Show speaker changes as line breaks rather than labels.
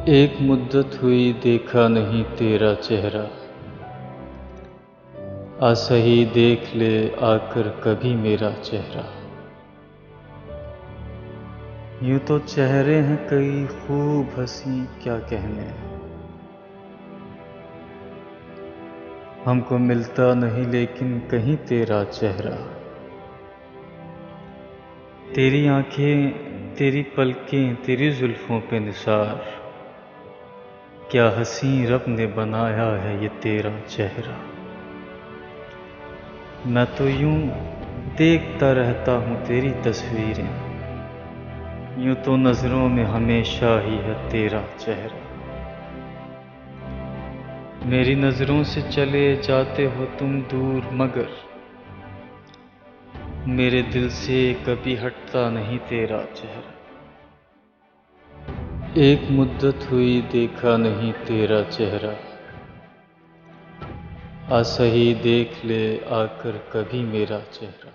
एक मुद्दत हुई देखा नहीं तेरा चेहरा, आ सही देख ले आकर कभी मेरा चेहरा। यूं तो चेहरे हैं कई खूब हंसी क्या कहने, हमको मिलता नहीं लेकिन कहीं तेरा चेहरा। तेरी आंखें, तेरी पलकें, तेरी जुल्फों पे निसार, क्या हंसी रब ने बनाया है ये तेरा चेहरा। मैं तो यूं देखता रहता हूँ तेरी तस्वीरें, यूं तो नजरों में हमेशा ही है तेरा चेहरा। मेरी नजरों से चले जाते हो तुम दूर, मगर मेरे दिल से कभी हटता नहीं तेरा चेहरा। एक मुद्दत हुई देखा नहीं तेरा चेहरा, आ सही देख ले आकर कभी मेरा चेहरा।